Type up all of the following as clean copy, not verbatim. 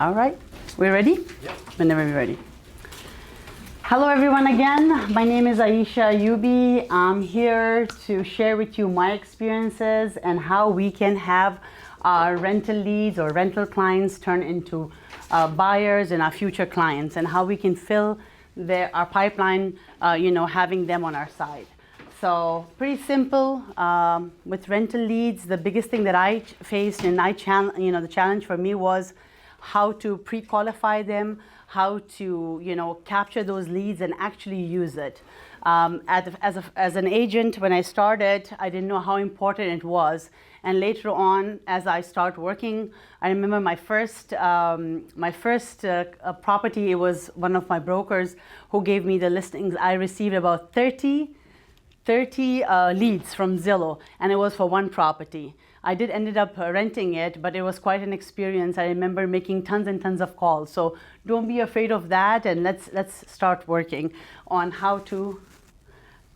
All right, we're ready? Yep. Whenever we're ready. Hello everyone again. My name is Aisha Yubi. I'm here to share with you my experiences and how we can have our rental leads or rental clients turn into buyers and our future clients, and how we can fill our pipeline, having them on our side. So pretty simple. With rental leads, the biggest thing that I faced and the challenge for me was how to pre-qualify them, how to capture those leads and actually use it. As an agent, when I started, I didn't know how important it was. And later on, as I start working, I remember my first property. It was one of my brokers who gave me the listings. I received about 30 leads from Zillow, and it was for one property. I did ended up renting it, but it was quite an experience. I remember making tons and tons of calls. So don't be afraid of that, and let's start working on how to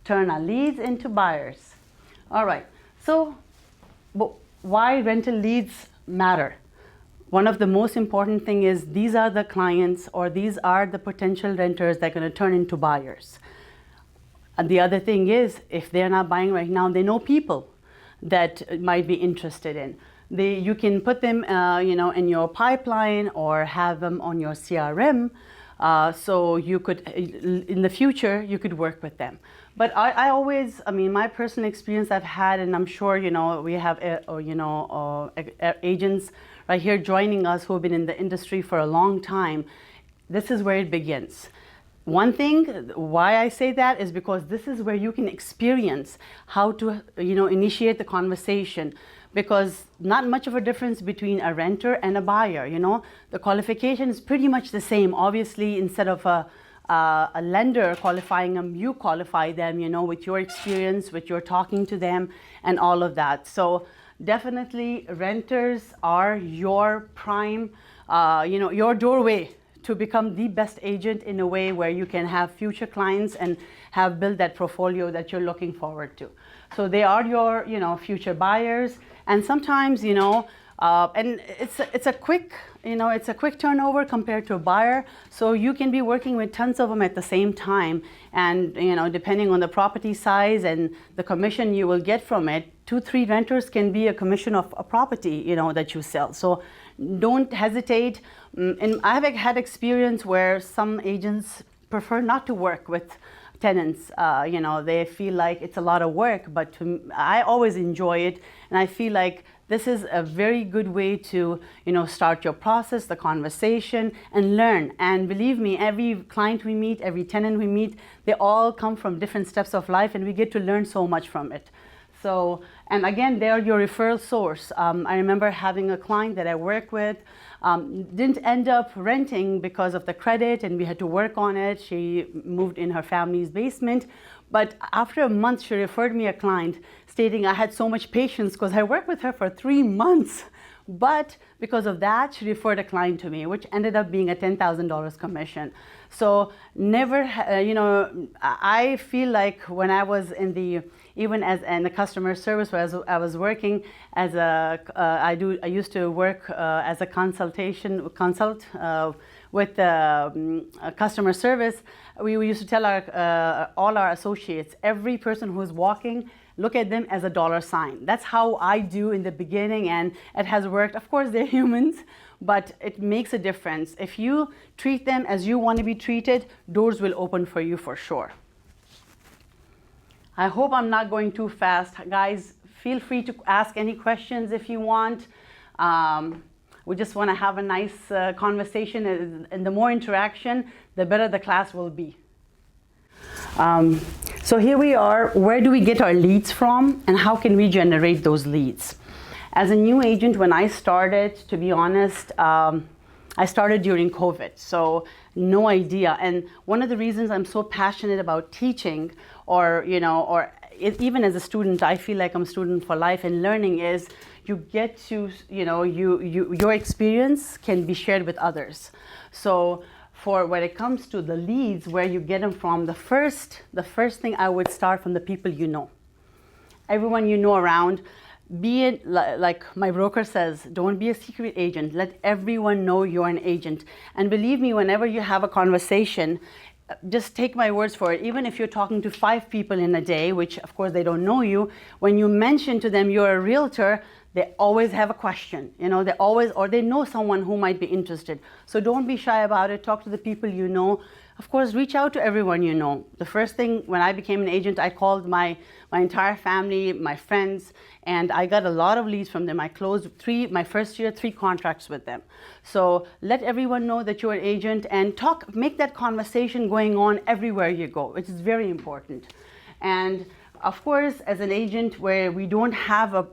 turn our leads into buyers. All right, so why rental leads matter? One of the most important thing is these are the clients, or these are the potential renters that are going to turn into buyers. And the other thing is, if they're not buying right now, they know people that might be interested in. You can put them in your pipeline or have them on your CRM, so you could, in the future, you could work with them. But I always, my personal experience I've had, and I'm sure we have agents right here joining us who have been in the industry for a long time. This is where it begins. One thing why I say that is because this is where you can experience how to initiate the conversation, because not much of a difference between a renter and a buyer. The qualification is pretty much the same. Obviously, instead of a lender qualifying them, you qualify them, with your experience, with your talking to them and all of that. So definitely renters are your prime, your doorway to become the best agent in a way where you can have future clients and have built that portfolio that you're looking forward to. So they are your, future buyers. And sometimes, and it's a quick turnover compared to a buyer. So you can be working with tons of them at the same time. And, depending on the property size and the commission you will get from it, 2-3 renters can be a commission of a property, that you sell. So don't hesitate. And I've had experience where some agents prefer not to work with tenants. They feel like it's a lot of work, but I always enjoy it. And I feel like this is a very good way to, start your process, the conversation, and learn. And believe me, every client we meet, every tenant we meet, they all come from different steps of life, and we get to learn so much from it. So, and again, they're your referral source. I remember having a client that I work with, didn't end up renting because of the credit, and we had to work on it. She moved in her family's basement. But after a month, she referred me a client stating I had so much patience because I worked with her for 3 months. But because of that, she referred a client to me, which ended up being a $10,000 commission. So never, I feel like when I was in the customer service, where I was working as I used to work as a consult with customer service. We used to tell all our associates, every person who's walking, look at them as a dollar sign. That's how I do in the beginning, and it has worked. Of course, they're humans, but it makes a difference. If you treat them as you want to be treated, doors will open for you for sure. I hope I'm not going too fast. Guys, feel free to ask any questions if you want. We just want to have a nice conversation, and the more interaction, the better the class will be. So here we are. Where do we get our leads from, and how can we generate those leads? As a new agent, when I started, to be honest, I started during COVID, so no idea. And one of the reasons I'm so passionate about teaching, or even as a student, I feel like I'm a student for life and learning, is you get to, your experience can be shared with others. So for when it comes to the leads, where you get them from, the first thing I would start from the people you know. Everyone you know around. Like my broker says, don't be a secret agent. Let everyone know you're an agent. And believe me, whenever you have a conversation, just take my words for it. Even if you're talking to 5 people in a day, which of course they don't know you, when you mention to them you're a realtor, they always have a question. They always, or they know someone who might be interested. So don't be shy about it. Talk to the people you know. Of course, reach out to everyone you know. The first thing when I became an agent, I called my entire family, my friends, and I got a lot of leads from them. I closed my first year, 3 contracts with them. So let everyone know that you're an agent, and make that conversation going on everywhere you go, which is very important. And of course, as an agent where we don't have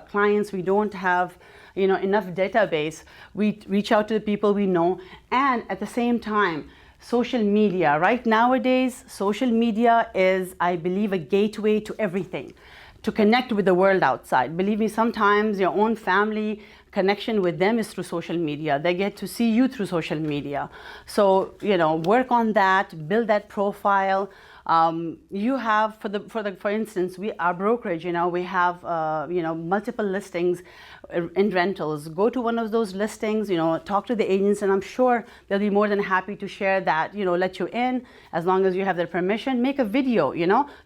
clients, we don't have enough database, we reach out to the people we know. And at the same time, social media. Right nowadays, social media is, I believe, a gateway to everything, to connect with the world outside. Believe me, sometimes your own family connection with them is through social media. They get to see you through social media. So, work on that, build that profile. You have, for instance, our brokerage, we have, multiple listings in rentals. Go to one of those listings, talk to the agents, and I'm sure they'll be more than happy to share that, let you in, as long as you have their permission. Make a video,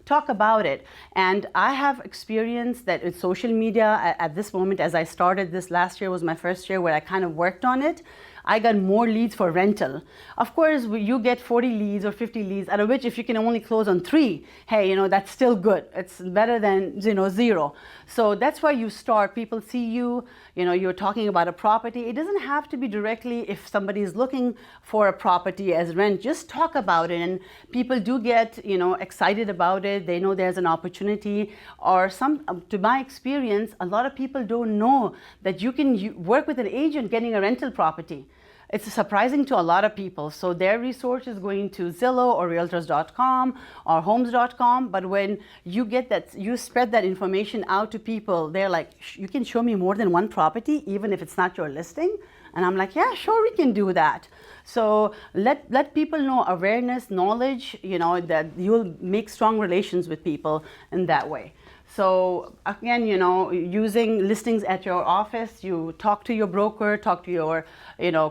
talk about it. And I have experienced that with social media at this moment, as I started this last year was my first year where I kind of worked on it. I got more leads for rental. Of course, you get 40 leads or 50 leads, out of which if you can only close on 3, hey, that's still good. It's better than 0. So that's why you start. People see you, you're talking about a property. It doesn't have to be directly if somebody is looking for a property as rent. Just talk about it, and people do get excited about it. They know there's an opportunity. Or to my experience, a lot of people don't know that you can work with an agent getting a rental property. It's surprising to a lot of people. So their resource is going to Zillow or Realtors.com or Homes.com. But when you get that, you spread that information out to people, they're like, you can show me more than one property, even if it's not your listing? And I'm like, yeah, sure, we can do that. So let people know, awareness, knowledge, that you'll make strong relations with people in that way. So again, using listings at your office, you talk to your broker, talk to your,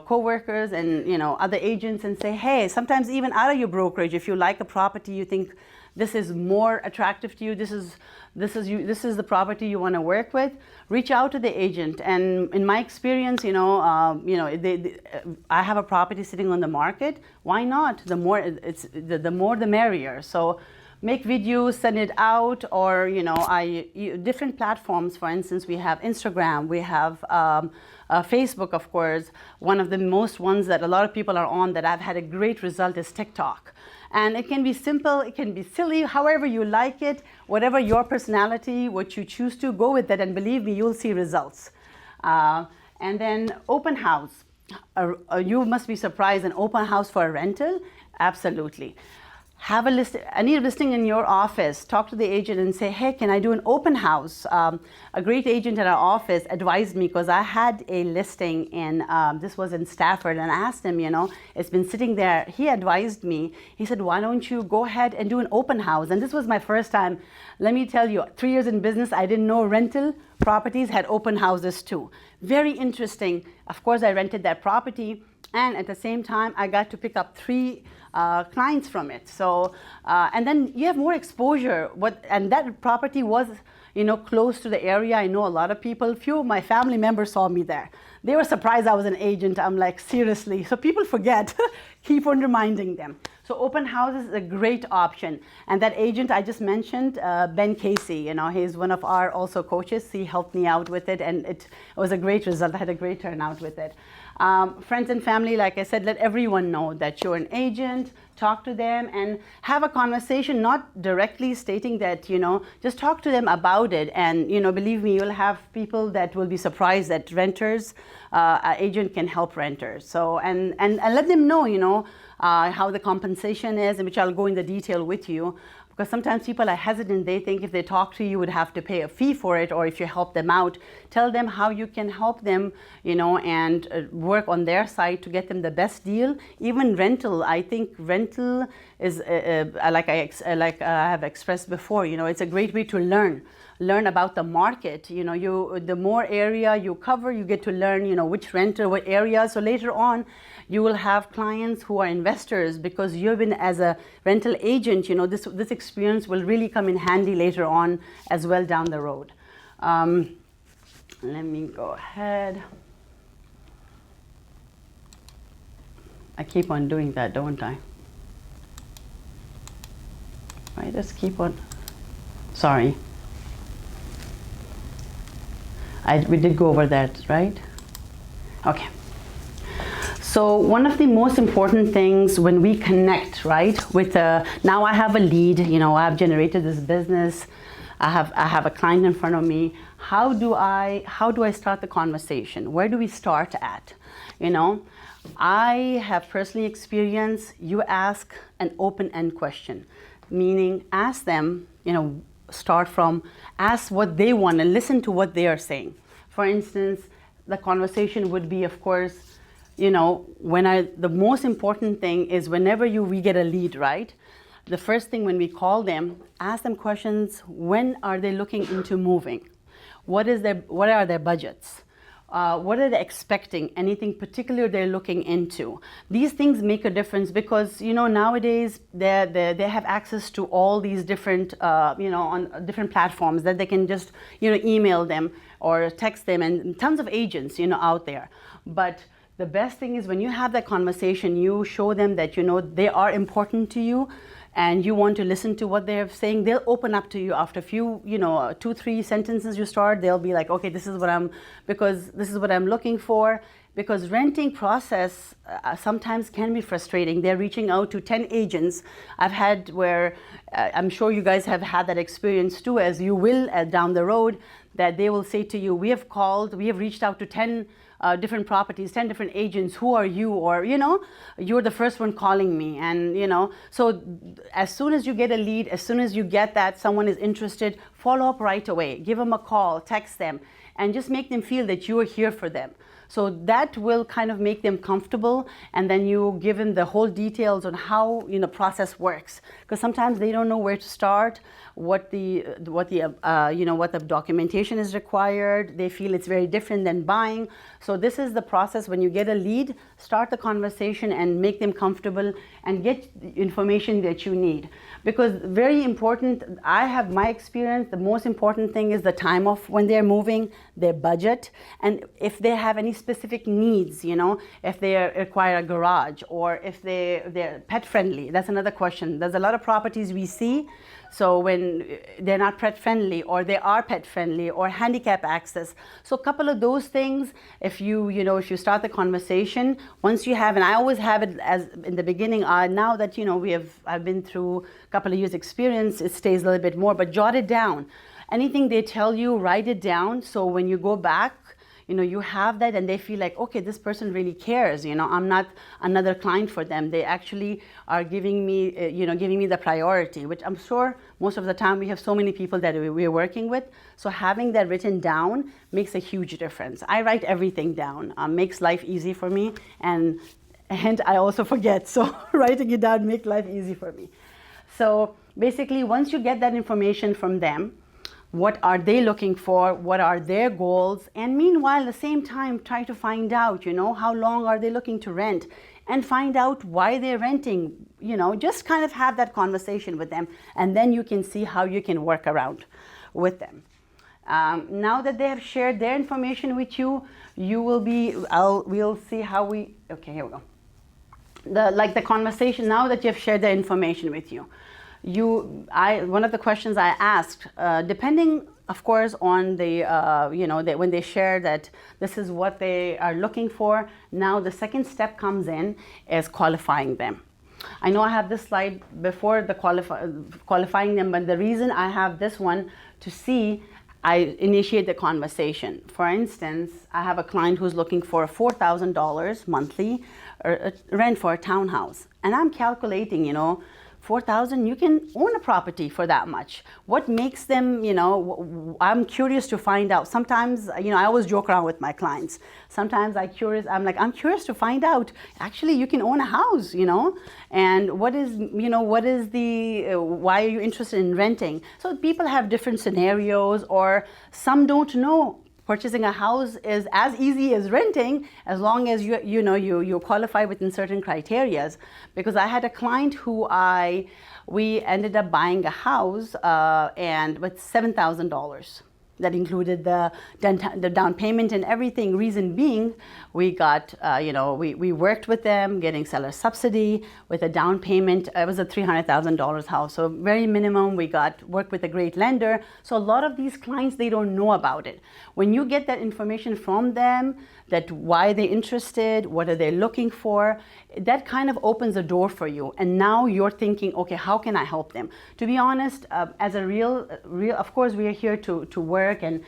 coworkers and, other agents, and say, hey, sometimes even out of your brokerage, if you like a property, you think this is more attractive to you, this is the property you want to work with, reach out to the agent. And in my experience, I have a property sitting on the market. Why not? The more the merrier. So make videos, send it out, or different platforms. For instance, we have Instagram, we have Facebook, of course. One of the most ones that a lot of people are on that I've had a great result is TikTok. And it can be simple, it can be silly, however you like it, whatever your personality, what you choose to, go with it, and believe me, you'll see results. And then open house. You must be surprised, an open house for a rental? Absolutely. Have any listing in your office, talk to the agent and say, hey, can I do an open house? A great agent at our office advised me, because I had a listing in, this was in Stafford, and I asked him, it's been sitting there. He advised me, he said, why don't you go ahead and do an open house? And this was my first time. Let me tell you, 3 years in business, I didn't know rental properties had open houses too. Very interesting. Of course, I rented that property, and at the same time, I got to pick up 3 clients from it. So, and then you have more exposure. And that property was, close to the area. I know a lot of people. Few of my family members saw me there. They were surprised I was an agent. I'm like, seriously. So people forget. Keep on reminding them. So open houses is a great option. And that agent I just mentioned, Ben Casey, he's one of our also coaches. He helped me out with it, and it was a great result. I had a great turnout with it. Friends and family, like I said, let everyone know that you're an agent. Talk to them and have a conversation, not directly stating that, just talk to them about it. And, believe me, you'll have people that will be surprised that renters, an agent can help renters. So, and let them know, how the compensation is, and which I'll go into detail with you. Because sometimes people are hesitant. They think if they talk to you, you would have to pay a fee for it, or if you help them out, tell them how you can help them, and work on their side to get them the best deal. Even rental, I think rental is like I have expressed before. It's a great way to learn. learn about the market. You know, the more area you cover, you get to learn, you know, which renter, what area. So later on, you will have clients who are investors because you've been as a rental agent. You know, this experience will really come in handy later on as well down the road. Let me go ahead. I keep on doing that, don't I? I just keep on. Sorry. We did go over that, right? Okay. So one of the most important things when we connect, right, with now I have a lead, you know, I've generated this business, I have a client in front of me. How do I start the conversation? Where do we start at? You know, I have personally experienced, you ask an open-end question, meaning ask them, you know, start from, ask what they want and listen to what they are saying. For instance, the conversation would be, of course, you know, the most important thing is whenever we get a lead, right? The first thing when we call them, ask them questions, when are they looking into moving? What are their budgets? What are they expecting? Anything particular they're looking into? These things make a difference because, you know, nowadays they have access to all these different, you know, on different platforms that they can just, you know, email them or text them, and tons of agents, you know, out there. But the best thing is when you have that conversation, you show them that, you know, they are important to you and you want to listen to what they're saying. They'll open up to you after a few, you know, 2-3 sentences you start. They'll be like, okay, this is what I'm looking for. Because renting process sometimes can be frustrating. They're reaching out to 10 agents. I've had where, I'm sure you guys have had that experience too, as you will down the road, that they will say to you, we have reached out to 10 different properties, 10 different agents, who are you? Or, you know, you're the first one calling me. And, you know, so as soon as you get a lead, as soon as you get that someone is interested, follow up right away. Give them a call, text them, and just make them feel that you are here for them. So that will kind of make them comfortable, and then you give them the whole details on how, you know, process works. Because sometimes they don't know where to start, what the documentation is required. They feel it's very different than buying. So this is the process. When you get a lead, start the conversation and make them comfortable and get the information that you need. Because very important, I have my experience, the most important thing is the time of when they're moving, their budget, and if they have any specific needs, you know, if they require a garage or if they're pet friendly. That's another question. There's a lot of properties we see, so when they're not pet friendly or they are pet friendly or handicap access. So a couple of those things, if you start the conversation, once you have, and I always have it as in the beginning, now that, you know, I've been through a couple of years experience, it stays a little bit more, but jot it down. Anything they tell you, write it down. So when you go back, you know, you have that and they feel like, okay, this person really cares. You know, I'm not another client for them. They actually are giving me the priority, which I'm sure most of the time we have so many people that we're working with. So having that written down makes a huge difference. I write everything down, makes life easy for me. And I also forget. So writing it down makes life easy for me. So basically, once you get that information from them, what are they looking for? What are their goals? And meanwhile, at the same time, try to find out, you know, how long are they looking to rent? And find out why they're renting, you know, just kind of have that conversation with them. And then you can see how you can work around with them. Now that they have shared their information with you, we'll see how okay, here we go. The conversation, now that you've shared their information with you. One of the questions I asked, depending, of course, on when they share that this is what they are looking for, now the second step comes in is qualifying them. I know I have this slide before the qualifying them, but the reason I have this one to see, I initiate the conversation. For instance, I have a client who's looking for $4,000 monthly rent for a townhouse, and I'm calculating, you know, $4,000, you can own a property for that much. What makes them, I'm curious to find out. Sometimes, I always joke around with my clients. Sometimes I'm curious to find out, actually, you can own a house, and why are you interested in renting? So people have different scenarios, or some don't know purchasing a house is as easy as renting, as long as you qualify within certain criteria. Because I had a client who we ended up buying a house and with $7,000. That included the down payment and everything. Reason being, we got, we worked with them, getting seller subsidy with a down payment. It was a $300,000 house, so very minimum. We worked with a great lender. So a lot of these clients, they don't know about it. When you get that information from them, that why they're interested, what are they looking for, that kind of opens a door for you. And now you're thinking, okay, how can I help them? To be honest, as a real, of course, we are here to work and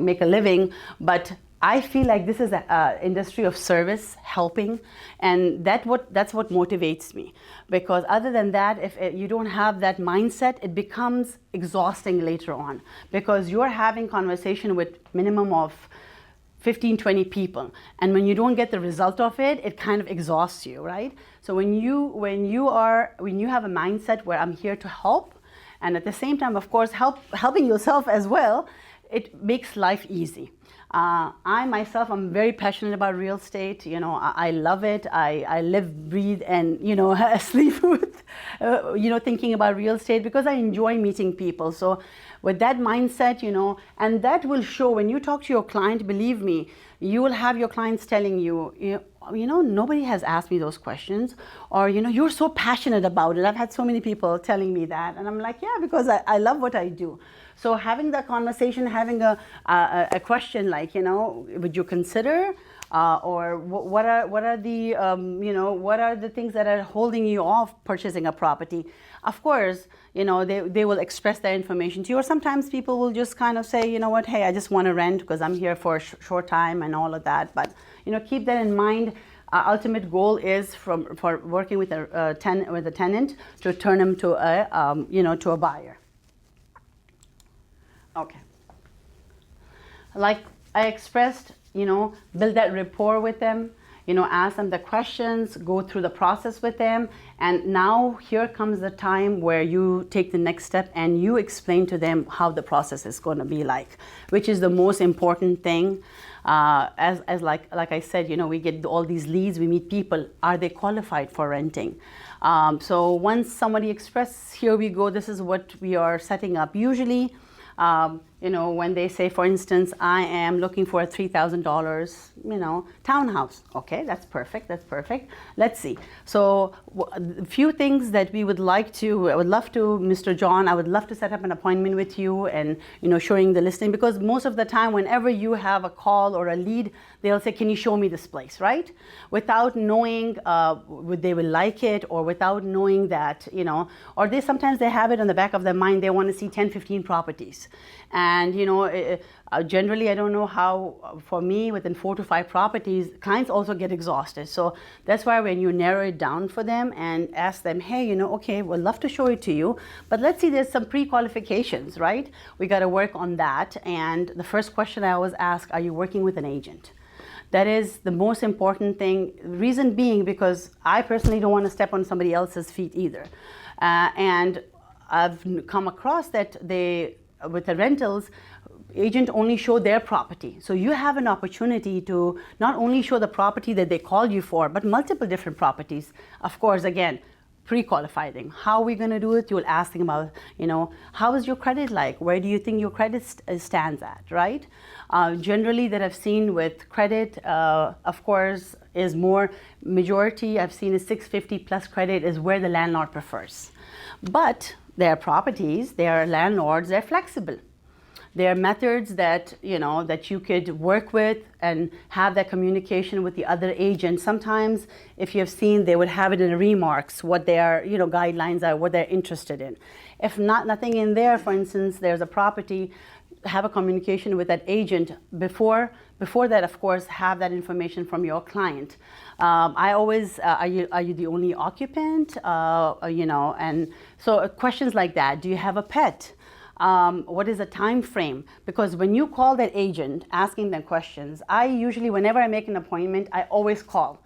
make a living, but I feel like this is an industry of service, helping, and that's what motivates me. Because other than that, if you don't have that mindset, it becomes exhausting later on. Because you're having conversation with minimum of 15, 20 people, and when you don't get the result of it, it kind of exhausts you, right? So when you have a mindset where I'm here to help, and at the same time, of course, helping yourself as well, it makes life easy. I myself, I'm very passionate about real estate. I love it. I live, breathe, and sleep with, thinking about real estate, because I enjoy meeting people. So with that mindset, and that will show when you talk to your client. Believe me, you will have your clients telling you, nobody has asked me those questions, or you're so passionate about it. I've had so many people telling me that, and I'm like, yeah, because I love what I do. So having that conversation, having a question like, would you consider, or what are the things that are holding you off purchasing a property? Of course, they will express their information to you, or sometimes people will just kind of say, hey, I just want to rent because I'm here for a short time and all of that. But keep that in mind. Our ultimate goal is for working with a tenant to turn them to a buyer. Okay. Like I expressed, build that rapport with them, ask them the questions, go through the process with them. And now here comes the time where you take the next step and you explain to them how the process is going to be like, which is the most important thing. As like I said, we get all these leads, we meet people. Are they qualified for renting? So once somebody expresses, here we go, this is what we are setting up. Usually, when they say, for instance, I am looking for a $3,000, townhouse. Okay, that's perfect. Let's see. So a few things that I would love to, Mr. John, I would love to set up an appointment with you and, showing the listing, because most of the time, whenever you have a call or a lead, they'll say, can you show me this place, right? Without knowing would they will like it, or without knowing that, or sometimes they have it on the back of their mind, they want to see 10, 15 properties. And generally, I don't know how, for me, within 4 to 5 properties, clients also get exhausted. So that's why when you narrow it down for them and ask them, hey, okay, we'd love to show it to you, but let's see, there's some pre-qualifications, right? We got to work on that. And the first question I always ask, are you working with an agent? That is the most important thing. Reason being, because I personally don't want to step on somebody else's feet either. And I've come across that with the rentals, agent only show their property. So you have an opportunity to not only show the property that they called you for, but multiple different properties. Of course, again, pre-qualify them. How are we going to do it? You'll ask them about, how is your credit like? Where do you think your credit stands at, right? Generally that I've seen with credit, of course, is more majority I've seen is 650 plus credit is where the landlord prefers. But their properties, their landlords, they're flexible. There are methods that that you could work with and have that communication with the other agent. Sometimes, if you have seen, they would have it in the remarks what their guidelines are, what they're interested in. If nothing in there, for instance, there's a property, have a communication with that agent before Before that, of course, have that information from your client. I always, are you the only occupant? And so questions like that. Do you have a pet? What is the time frame? Because when you call that agent asking them questions, I usually, whenever I make an appointment, I always call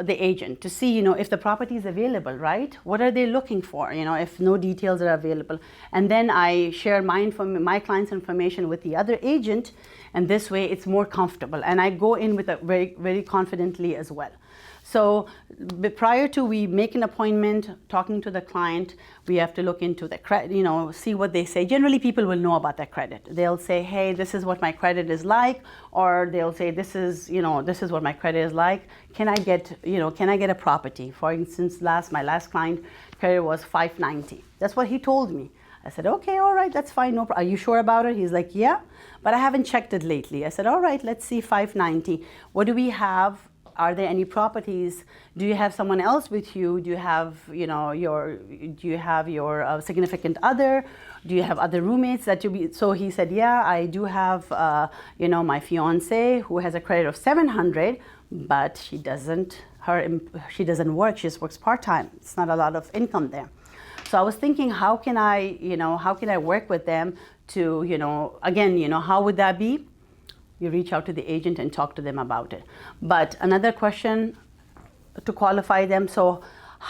the agent to see, if the property is available, right? What are they looking for? If no details are available. And then I share my client's information with the other agent, and this way it's more comfortable. And I go in with it very, very confidently as well. So prior to we make an appointment, talking to the client, we have to look into the credit, see what they say. Generally, people will know about their credit. They'll say, hey, this is what my credit is like, or they'll say, this is what my credit is like. Can I get a property? For instance, my last client credit was 590. That's what he told me. I said, okay, all right, that's fine. No problem. Are you sure about it? He's like, yeah, but I haven't checked it lately. I said, all right, let's see, 590. What do we have? Are there any properties? Do you have someone else with you? Do you have, your significant other? Do you have other roommates that you be? So he said, yeah, I do have, my fiance who has a credit of 700, but she doesn't work. She just works part-time. It's not a lot of income there. So I was thinking, how can I work with them to, again, how would that be? You reach out to the agent and talk to them about it. But another question to qualify them. So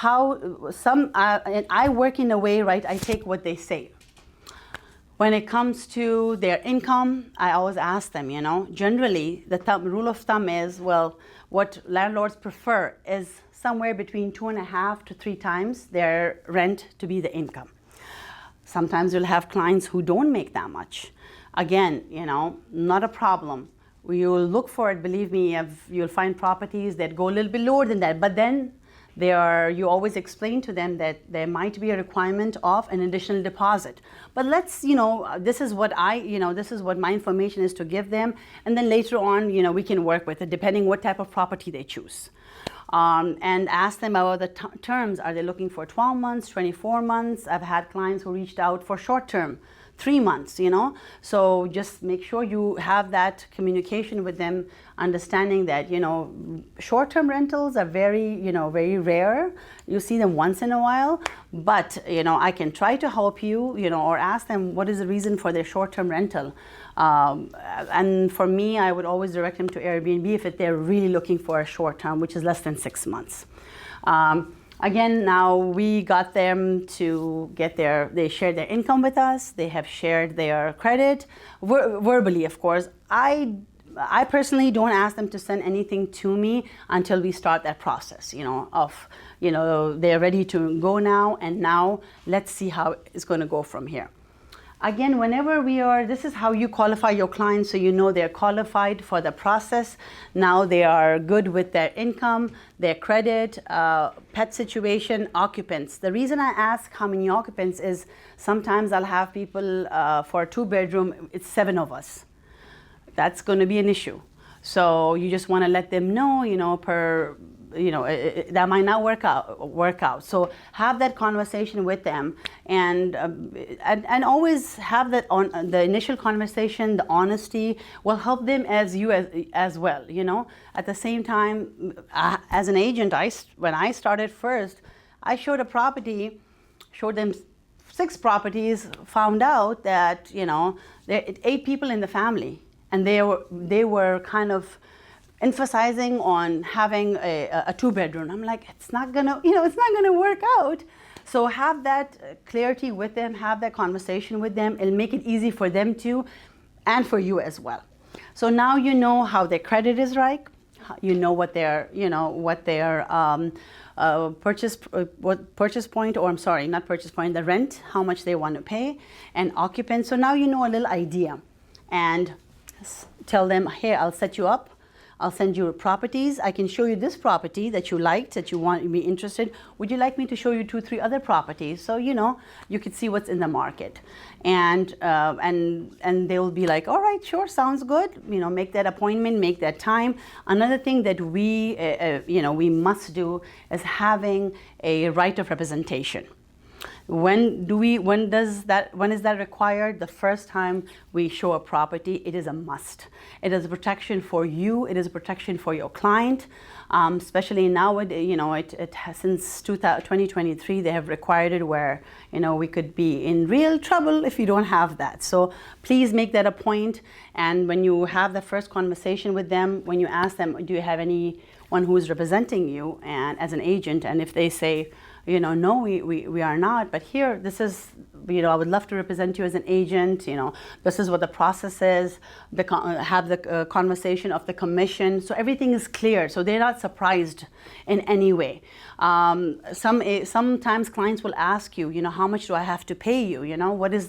and I work in a way, right? I take what they say. When it comes to their income, I always ask them, generally the rule of thumb is, well, what landlords prefer is somewhere between 2.5 to 3 times their rent to be the income. Sometimes you'll have clients who don't make that much. Again, not a problem. You'll look for it, believe me, you'll find properties that go a little bit lower than that, but then you always explain to them that there might be a requirement of an additional deposit. But this is what my information is to give them, and then later on, we can work with it depending what type of property they choose. And ask them about the terms. Are they looking for 12 months, 24 months? I've had clients who reached out for short term, 3 months, So just make sure you have that communication with them, understanding that, short-term rentals are very, very rare. You see them once in a while, but, I can try to help you, or ask them what is the reason for their short-term rental. And for me, I would always direct them to Airbnb if they're really looking for a short-term, which is less than 6 months. Again, now we got them to they shared their income with us. They have shared their credit, verbally, of course. I personally don't ask them to send anything to me until we start that process, they're ready to go now, and now let's see how it's going to go from here. Again, this is how you qualify your clients, so they're qualified for the process. Now they are good with their income, their credit, pet situation, occupants. The reason I ask how many occupants is sometimes I'll have people for a 2-bedroom, it's 7 of us. That's going to be an issue. So you just want to let them know, that might not work out. So have that conversation with them, and always have that on the initial conversation. The honesty will help them as well. At the same time, as an agent, when I started first, I showed them 6 properties, found out that there are 8 people in the family, and they were kind of emphasizing on having a 2-bedroom. I'm like, it's not gonna work out. So have that clarity with them, have that conversation with them. It'll make it easy for them too, and for you as well. So now you know how their credit is like. You know what their purchase point, or I'm sorry, not purchase point, the rent, how much they want to pay, and occupant. So now you know a little idea, and tell them, hey, I'll set you up. I'll send you properties. I can show you this property that you liked, that you want to be interested. Would you like me to show you 2, 3 other properties? So, you could see what's in the market. And they'll be like, all right, sure, sounds good. Make that appointment, make that time. Another thing that we must do is having a right of representation. When is that required? The first time we show a property, it is a must. It is a protection for you. It is a protection for your client. Especially nowadays, it has, since 2023, they have required it where, we could be in real trouble if you don't have that. So please make that a point. And when you have the first conversation with them, when you ask them, do you have anyone who is representing you and as an agent? And if they say, no, we are not, but here, this is, I would love to represent you as an agent, this is what the process is, have the conversation of the commission, so everything is clear, so they're not surprised in any way. Sometimes clients will ask you, how much do I have to pay you, what is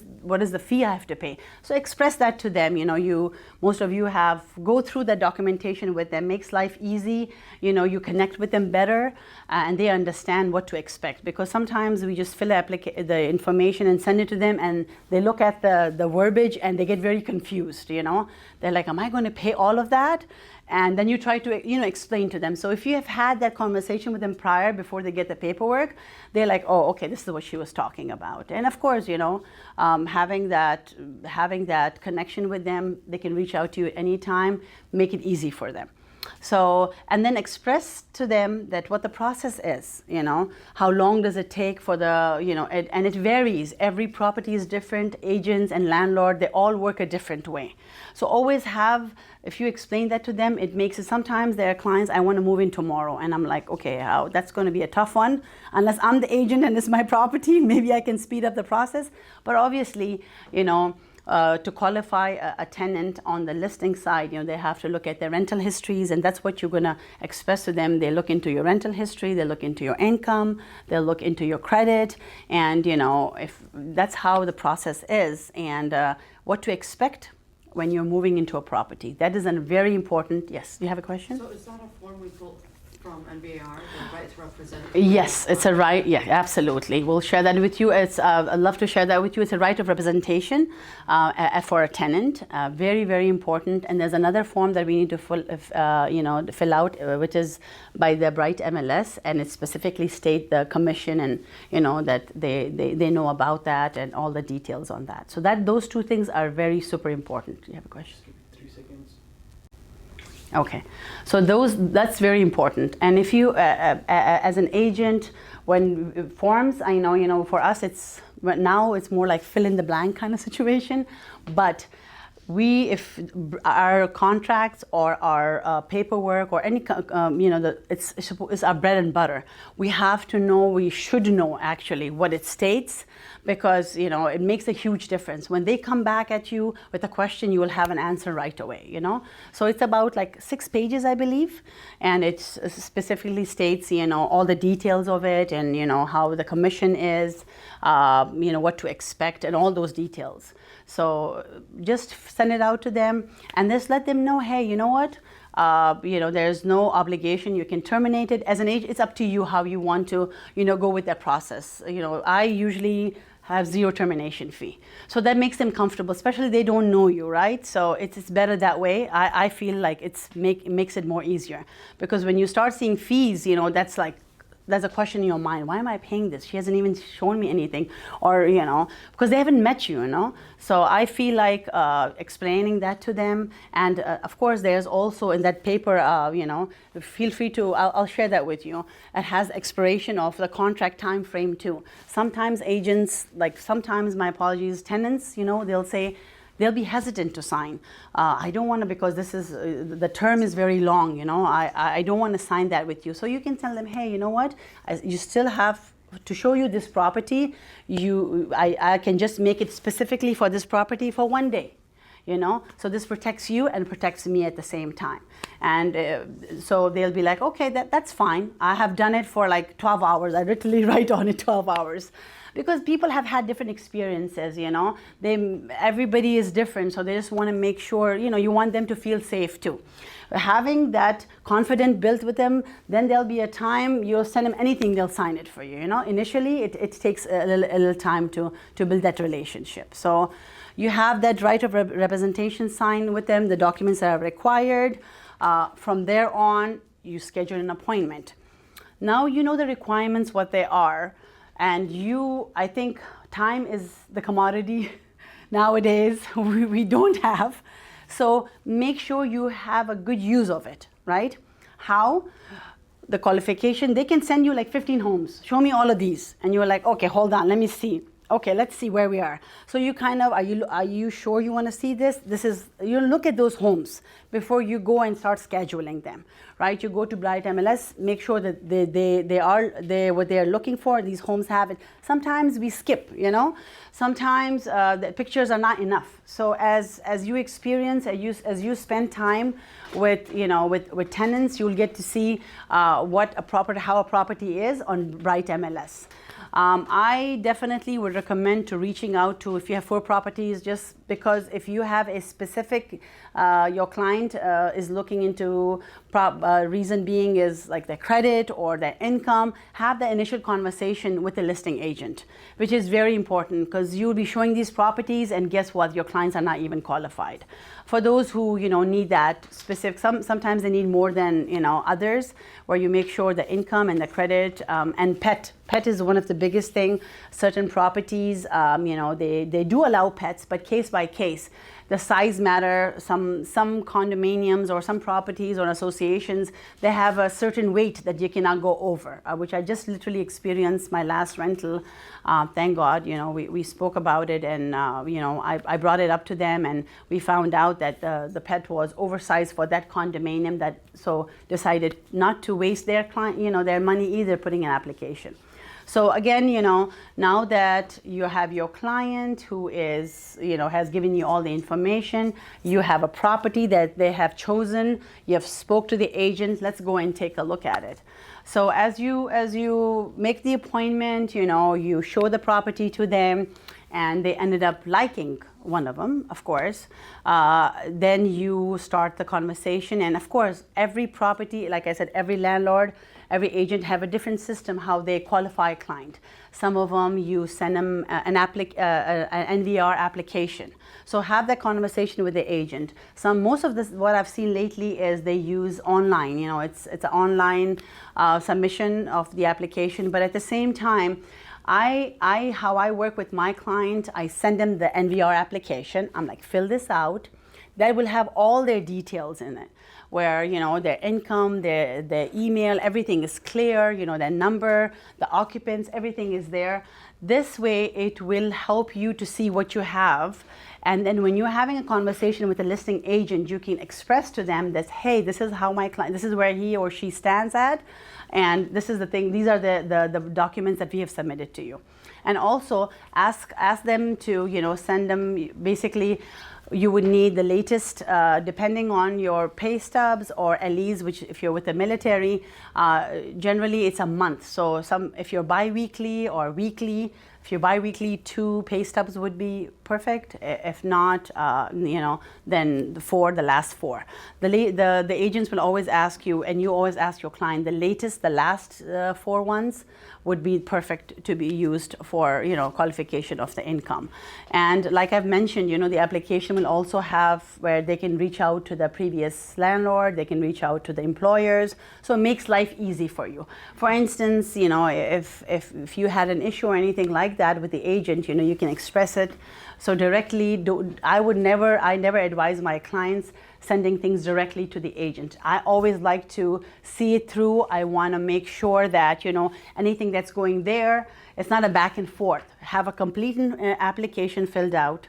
the fee I have to pay? So express that to them, most of you go through that documentation with them, makes life easy, you connect with them better, and they understand what to expect. Because sometimes we just fill the information and send it to them, and they look at the verbiage and they get very confused. They're like, am I going to pay all of that? And then you try to explain to them. So if you have had that conversation with them prior, before they get the paperwork, they're like, oh, okay, this is what she was talking about. And of course, having that connection with them, they can reach out to you anytime, make it easy for them. So, and then express to them that what the process is, how long does it take for and it varies. Every property is different. Agents and landlord, they all work a different way. So always if you explain that to them, it makes it, sometimes there are clients, I want to move in tomorrow. And I'm like, okay, that's going to be a tough one. Unless I'm the agent and it's my property, maybe I can speed up the process. But obviously, to qualify a tenant on the listing side, they have to look at their rental histories, and that's what you're going to express to them. They look into your rental history, they look into your income, they'll look into your credit, and if that's how the process is, and what to expect when you're moving into a property. That is a very important. Yes, you have a question? So is that a form we pulled from NBR, the right to represent? Yes, it's a right. Yeah, absolutely. We'll share that with you. I'd love to share that with you. It's a right of representation for a tenant. Very, very important. And there's another form that we need to fill out, which is by the Bright MLS, and it specifically state the commission and that they know about that and all the details on that. So those two things are very super important. You have a question? 3 seconds. Okay, so that's very important. And if you, as an agent, when forms, I know, for us, now it's more like fill in the blank kind of situation. But if our contracts or our paperwork or any, it's our bread and butter. We should know actually what it states, because it makes a huge difference. When they come back at you with a question, you will have an answer right away. So it's about like 6 pages, I believe, and it specifically states all the details of it, and how the commission is, what to expect, and all those details. So just send it out to them, and just let them know, hey, you know what? There's no obligation. You can terminate it. As an agent, it's up to you how you want to, go with that process. I usually have 0 termination fee. So that makes them comfortable, especially they don't know you, right? So it's better that way. I feel like it makes it more easier, because when you start seeing fees, that's a question in your mind. Why am I paying this? She hasn't even shown me anything, or because they haven't met you, So I feel like explaining that to them, and of course, there's also in that paper, feel free to. I'll share that with you. It has expiration of the contract time frame too. Sometimes agents, sometimes my apologies, tenants, they'll say. They'll be hesitant to sign. I don't want to, because this is the term is very long. I don't want to sign that with you. So you can tell them, hey, you know what? You still have to show you this property. I can just make it specifically for this property for 1 day. So this protects you and protects me at the same time. And so they'll be like, okay, that's fine. I have done it for like 12 hours. I literally write on it 12 hours. Because people have had different experiences, everybody is different, so they just want to make sure, you want them to feel safe too. Having that confidence built with them, then there'll be a time you'll send them anything, they'll sign it for you. Initially, it takes a little time to build that relationship. So you have that right of representation signed with them, the documents that are required. From there on, you schedule an appointment. Now you know the requirements, what they are. And I think time is the commodity nowadays we don't have. So make sure you have a good use of it, right? How? The qualification, they can send you like 15 homes. Show me all of these. And you're like, okay, hold on, let me see. Okay, let's see where we are. So you kind of, are you sure you want to see this? You look at those homes before you go and start scheduling them, right? You go to Bright MLS, make sure that what they are looking for, these homes have it. Sometimes we skip, Sometimes the pictures are not enough. So as you experience, as you spend time with tenants, you'll get to see how a property is on Bright MLS. I definitely would recommend to reaching out to, if you have 4 properties, just because if you have a specific, your client is looking into, reason being is like their credit or their income, have the initial conversation with the listing agent, which is very important because you'll be showing these properties and guess what, your clients are not even qualified. For those who need that specific, sometimes they need more than others, where you make sure the income and the credit and pet is one of the biggest thing. Certain properties, they do allow pets, but case by case. The size matter. Some condominiums or some properties or associations, they have a certain weight that you cannot go over, which I just literally experienced my last rental. Thank God, we spoke about it, and I brought it up to them, and we found out that the pet was oversized for that condominium. So decided not to waste their client, their money either, putting an application. So again, now that you have your client who is, has given you all the information, you have a property that they have chosen, you have spoke to the agent, let's go and take a look at it. So as you make the appointment, you show the property to them, and they ended up liking one of them, of course. Then you start the conversation, and of course, every property, like I said, every landlord, every agent have a different system how they qualify a client. Some of them, you send them an NVR application. So have that conversation with the agent. Most of this, what I've seen lately is they use online. It's an online submission of the application, but at the same time, how I work with my client, I send them the NVR application. I'm like, fill this out. That will have all their details in it, where their income, their email, everything is clear. Their number, the occupants, everything is there. This way, it will help you to see what you have, and then when you're having a conversation with a listing agent, you can express to them that, hey, this is how my client, this is where he or she stands at, and this is the thing. These are the documents that we have submitted to you, and also ask them to send them basically. You would need the latest, depending on your pay stubs or LEs, which if you're with the military, generally it's a month. So if you're bi-weekly or weekly, if you're bi-weekly, 2 pay stubs would be perfect. If not, then the last 4. The agents will always ask you, and you always ask your client, the last 4 ones would be perfect to be used for qualification of the income. And like I've mentioned, the application will also have where they can reach out to the previous landlord, they can reach out to the employers, so it makes life easy for you. For instance, if you had an issue or anything like that with the agent, you can express it. So directly, I never advise my clients sending things directly to the agent. I always like to see it through. I want to make sure that anything that's going there, it's not a back and forth. Have a complete application filled out.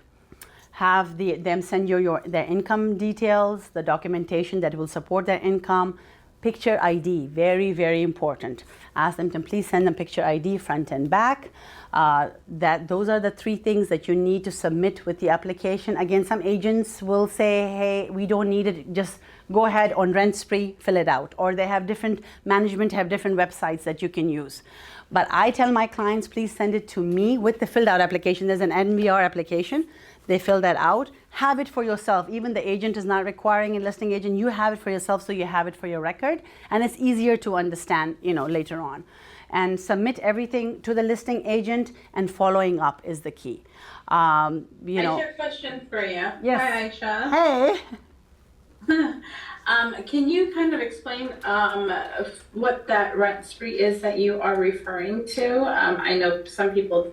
Have them send you their income details, the documentation that will support their income. Picture ID, very, very important. Ask them to please send them picture ID front and back. Those are the 3 things that you need to submit with the application. Again, some agents will say, hey, we don't need it, just go ahead on Rent Spree, fill it out. Or they have different websites that you can use. But I tell my clients, please send it to me with the filled out application. There's an NVR application. They fill that out. Have it for yourself. Even the agent is not requiring a listing agent. You have it for yourself, so you have it for your record. And it's easier to understand, later on. And submit everything to the listing agent, and following up is the key. I have a question for you. Yes. Hi, Aisha. Hey. Can you kind of explain what that rent spree is that you are referring to? I know some people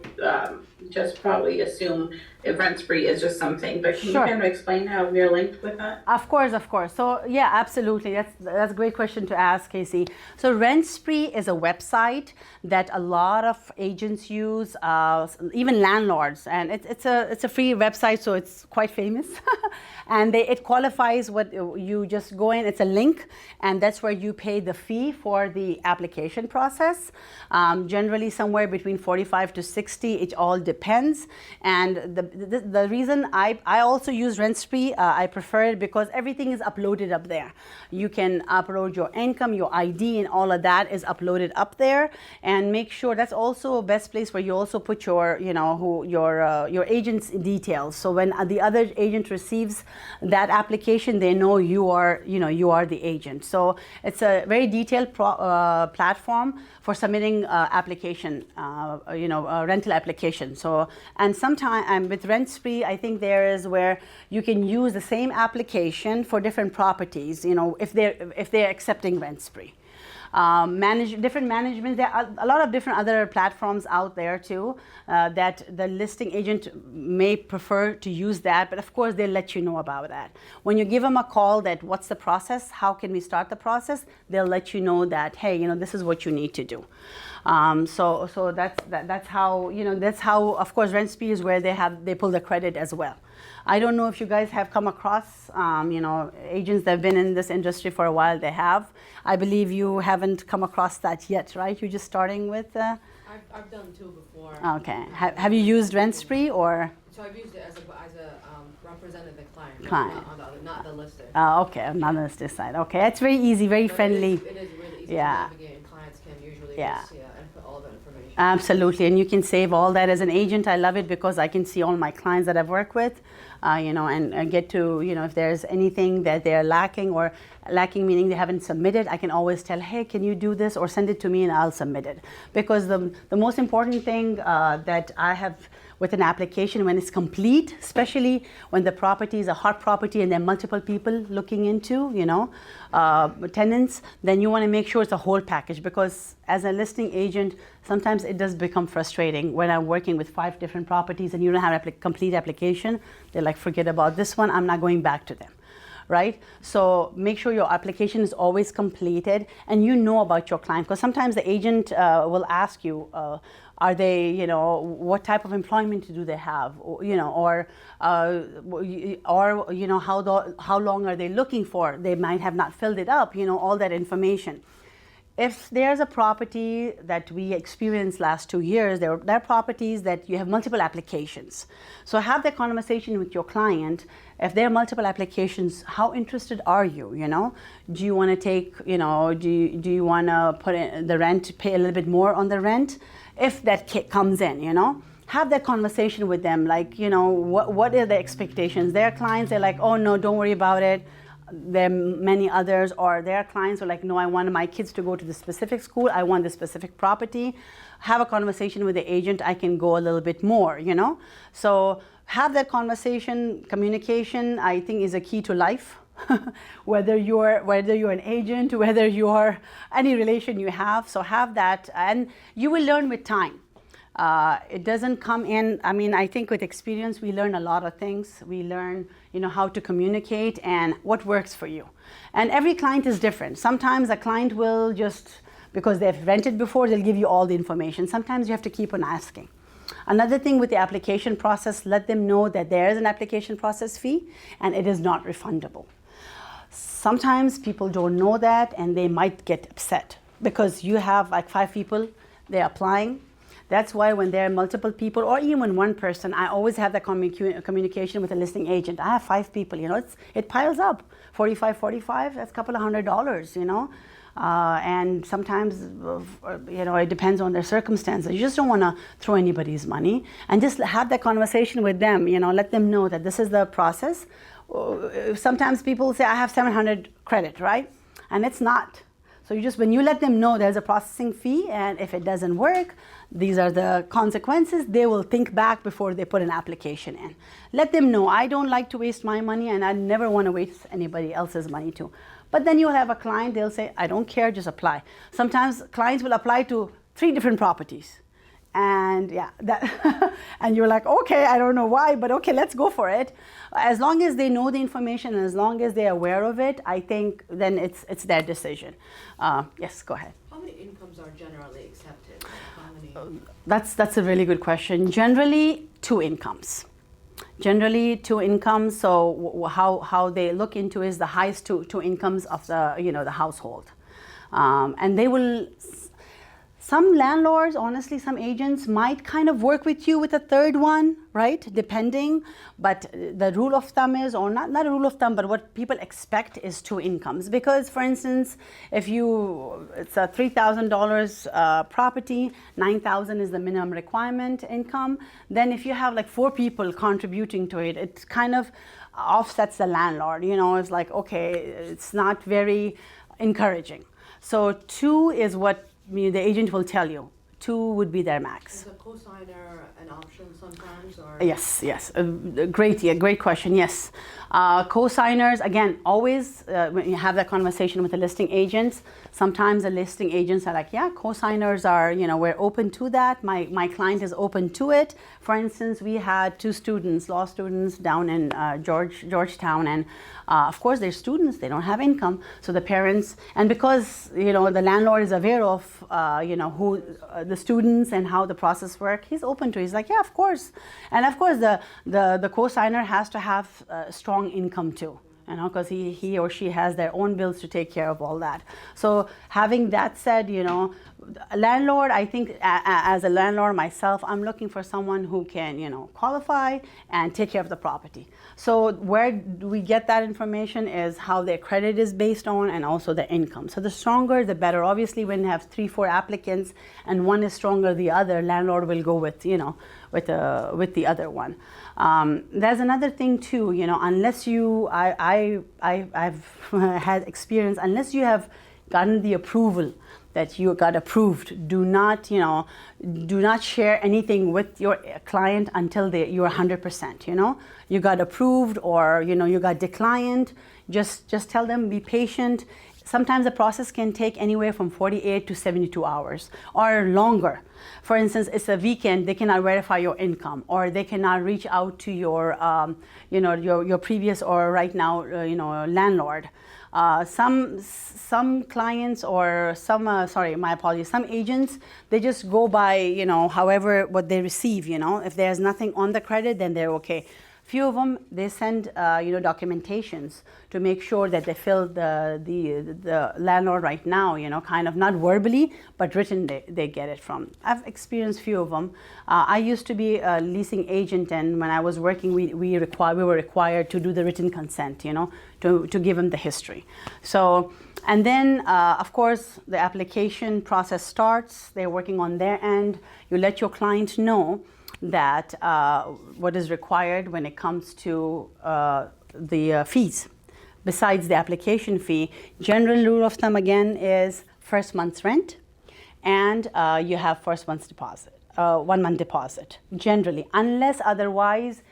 just probably assume if rent spree is just something, but can you Sure. kind of explain how we're linked with that? Of course, of course. So yeah, absolutely. That's a great question to ask, Casey. So Rent Spree is a website that a lot of agents use, even landlords, and it's a free website, so it's quite famous. And it qualifies what you just go in. It's a link, and that's where you pay the fee for the application process. Generally, somewhere between 45 to 60. It all depends. And the reason I also use Rent Spree, I prefer it because everything is uploaded up there. You can upload your income, your ID, and all of that is uploaded up there. And make sure that's also a best place where you also put your, your agent's details. So when the other agent receives that application, they know you are the agent. So it's a very detailed platform for submitting application, rental application. So, and sometimes with Rent Spree, I think there is where you can use the same application for different properties, if they're accepting Rent Spree. Different management. There are a lot of different other platforms out there too that the listing agent may prefer to use that, but of course they'll let you know about that. When you give them a call that what's the process, how can we start the process, they'll let you know that, hey, this is what you need to do. So that's how of course Rent Spree is where they pull the credit as well. I don't know if you guys have come across, agents that have been in this industry for a while. They have. I believe you haven't come across that yet, right? You're just starting with. I've done two before. Okay. Have you used Rent Spree or? So I've used it as a represented the client. Not the listed. Okay, not on the listed side. Okay, it's very easy, very friendly. It is really easy Yeah. to navigate, and clients can usually just input all the information. Absolutely, and you can save all that as an agent. I love it because I can see all my clients that I've worked with, and get to, if there's anything that they're lacking meaning they haven't submitted, I can always tell, hey, can you do this or send it to me and I'll submit it. Because the most important thing that I have with an application when it's complete, especially when the property is a hot property and there are multiple people looking into, tenants, then you want to make sure it's a whole package, because as a listing agent, sometimes it does become frustrating when I'm working with 5 different properties and you don't have a complete application. They're like, forget about this one, I'm not going back to them. Right? So make sure your application is always completed and you know about your client, because sometimes the agent will ask you, are they, what type of employment do they have, or how long are they looking for? They might have not filled it up, all that information. If there's a property that we experienced last 2 years, there are properties that you have multiple applications. So have that conversation with your client. If there are multiple applications, how interested are you? Do you want to take, do you want to put in the rent, pay a little bit more on the rent? If that comes in, have that conversation with them. Like, what are the expectations? Their clients, they're like, oh no, don't worry about it. There are many others, or their clients are like, no, I want my kids to go to the specific school, I want the specific property. Have a conversation with the agent, I can go a little bit more, So have that conversation. Communication, I think, is a key to life. whether you're an agent, whether you're any relation you have. So have that, and you will learn with time. It doesn't come in, I think with experience we learn a lot of things. We learn, how to communicate and what works for you. And every client is different. Sometimes a client will just, because they've rented before, they'll give you all the information. Sometimes you have to keep on asking. Another thing with the application process, let them know that there is an application process fee and it is not refundable. Sometimes people don't know that and they might get upset because you have like 5 people, they're applying. That's why when there are multiple people, or even one person, I always have that communication with a listing agent. I have 5 people, it piles up. 45, that's a couple of $100, and sometimes, it depends on their circumstances. You just don't want to throw anybody's money, and just have that conversation with them, let them know that this is the process. Sometimes people say, I have 700 credit, right? And it's not. So when you let them know there's a processing fee, and if it doesn't work, these are the consequences, they will think back before they put an application in. Let them know, I don't like to waste my money and I never want to waste anybody else's money too. But then you'll have a client, they'll say, I don't care, just apply. Sometimes clients will apply to 3 different properties. And yeah, that and you're like, okay, I don't know why, but okay, let's go for it. As long as they know the information and as long as they're aware of it, I think then it's their decision. Yes, go ahead. How many incomes are generally accepted? How many? That's a really good question. Generally, 2 incomes. Generally, 2 incomes. So how they look into is the highest two incomes of the household, and they will. Some landlords, honestly, some agents might kind of work with you with a 3rd one, right? Depending. But the rule of thumb is, or not a rule of thumb, but what people expect is 2 incomes. Because, for instance, if it's a $3,000 property, $9,000 is the minimum requirement income. Then if you have like 4 people contributing to it, it kind of offsets the landlord. It's like, okay, it's not very encouraging. So 2 is what the agent will tell you. 2 would be their max. Is a cosigner an option sometimes? Or? Yes. Great question. Yes. Co-signers, again, always when you have that conversation with the listing agents, sometimes the listing agents are like, yeah, co-signers are, we're open to that. My client is open to it. For instance, we had 2 students, law students down in Georgetown, and of course they're students, they don't have income. So the parents, and because, the landlord is aware of, who the students and how the process work, he's open to it. He's like, yeah, of course. And of course the co-signer has to have strong income too, because he or she has their own bills to take care of all that. So having that said, a landlord, I think as a landlord myself, I'm looking for someone who can, qualify and take care of the property. So where do we get that information is how their credit is based on and also the income. So the stronger, the better. Obviously, when you have 3, 4 applicants and one is stronger than the other, landlord will go with, with the other one. There's another thing too, unless I've had experience, unless you have gotten the approval that you got approved, do not share anything with your client until you're 100%, you got approved or, you got declined. Just tell them, be patient. Sometimes the process can take anywhere from 48 to 72 hours or longer. For instance, it's a weekend, they cannot verify your income, or they cannot reach out to your, your previous or right now, landlord. Some clients or some agents, they just go by, however what they receive. If there's nothing on the credit, then they're okay. Few of them, they send documentations to make sure that they fill the landlord right now, kind of not verbally, but written they get it from. I've experienced few of them. I used to be a leasing agent, and when I was working, we were required to do the written consent, to give them the history. So, and then of course the application process starts. They're working on their end. You let your client know that what is required when it comes to the fees. Besides the application fee, general rule of thumb again is first month's rent, and you have first month's deposit, 1 month deposit, generally, unless otherwise,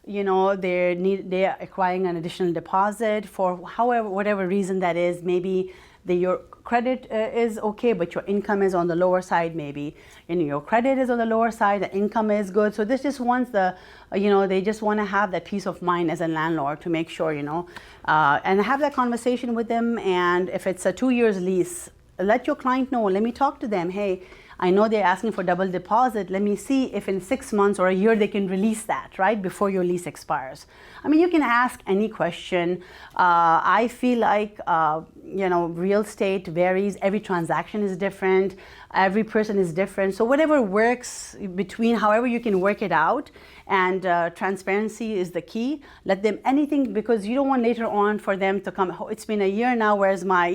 they're acquiring an additional deposit for whatever reason that is. Maybe your credit is okay, but your income is on the lower side. Maybe your credit is on the lower side, the income is good. So this just wants they just want to have that peace of mind as a landlord to make sure, and have that conversation with them. And if it's a 2 years lease, let your client know. Let me talk to them. Hey, I know they're asking for double deposit. Let me see if in 6 months or a year they can release that, right, before your lease expires. I mean, you can ask any question. I feel like, real estate varies. Every transaction is different. Every person is different. So whatever works between, however you can work it out, and transparency is the key. Let them anything, because you don't want later on for them to come, oh, it's been a year now, where's my,